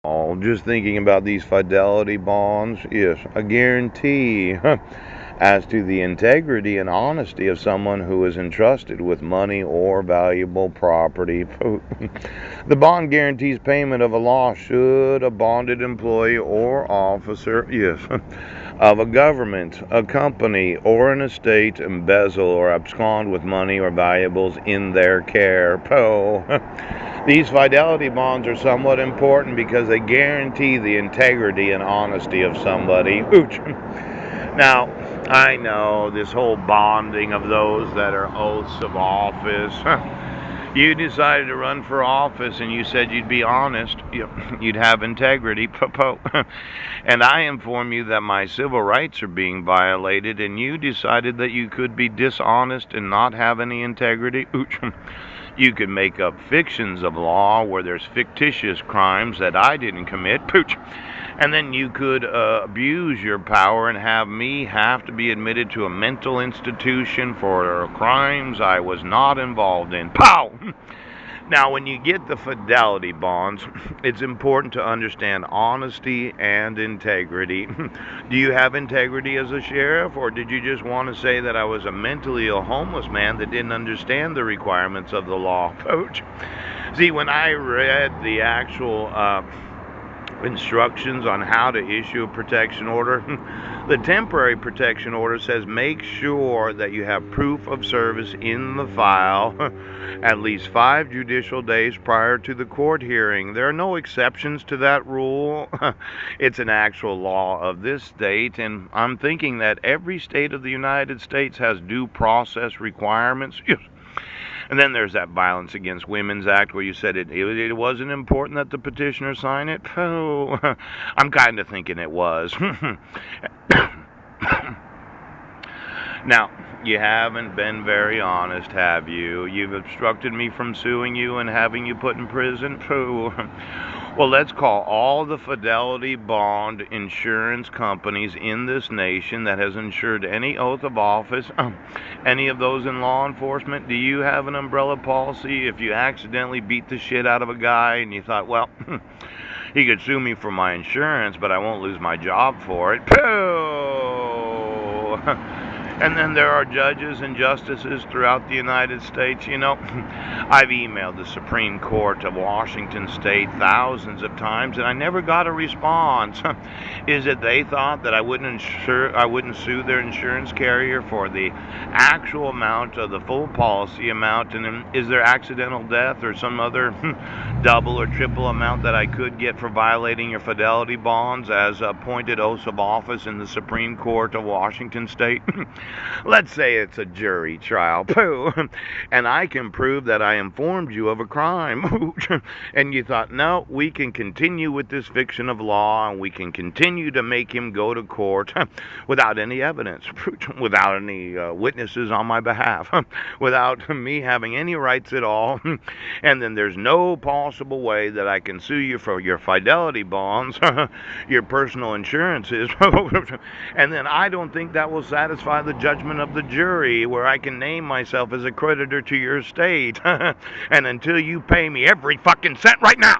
Oh, just thinking about these fidelity bonds, yes, a guarantee as to the integrity and honesty of someone who is entrusted with money or valuable property. The bond guarantees payment of a loss should a bonded employee or officer, yes, of a government, a company, or an estate embezzle or abscond with money or valuables in their care. These fidelity bonds are somewhat important because they guarantee the integrity and honesty of somebody. Ooch. Now, I know this whole bonding of those that are oaths of office. You decided to run for office and you said you'd be honest, you'd have integrity, and I inform you that my civil rights are being violated, and you decided that you could be dishonest and not have any integrity. You could make up fictions of law where there's fictitious crimes that I didn't commit. Pooch. And then you could abuse your power and have me have to be admitted to a mental institution for crimes I was not involved in. Pow! Now, when you get the fidelity bonds, it's important to understand honesty and integrity. Do you have integrity as a sheriff, or did you just want to say that I was a mentally ill homeless man that didn't understand the requirements of the law? Coach. See, when I read the actual instructions on how to issue a protection order, the temporary protection order says make sure that you have proof of service in the file at least 5 judicial days prior to the court hearing. There are no exceptions to that rule. It's an actual law of this state, and I'm thinking that every state of the United States has due process requirements. And then there's that Violence Against Women's Act where you said it wasn't important that the petitioner sign it. Oh, I'm kind of thinking it was. Now, you haven't been very honest, have you? You've obstructed me from suing you and having you put in prison. Well, let's call all the fidelity bond insurance companies in this nation that has insured any oath of office, any of those in law enforcement. Do you have an umbrella policy if you accidentally beat the shit out of a guy and you thought, well, he could sue me for my insurance, but I won't lose my job for it? And then there are judges and justices throughout the United States. I've emailed the Supreme Court of Washington State thousands of times, and I never got a response. Is it they thought that I wouldn't sue their insurance carrier for the actual amount of the full policy amount, and then is there accidental death or some other double or triple amount that I could get for violating your fidelity bonds as appointed oaths of office in the Supreme Court of Washington State? Let's say it's a jury trial, and I can prove that I informed you of a crime, and you thought, no, we can continue with this fiction of law, and we can continue to make him go to court without any evidence, without any witnesses on my behalf, without me having any rights at all, and then there's no possible way that I can sue you for your fidelity bonds, your personal insurances, and then I don't think that will satisfy the judgment of the jury, where I can name myself as a creditor to your estate. And until you pay me every fucking cent right now,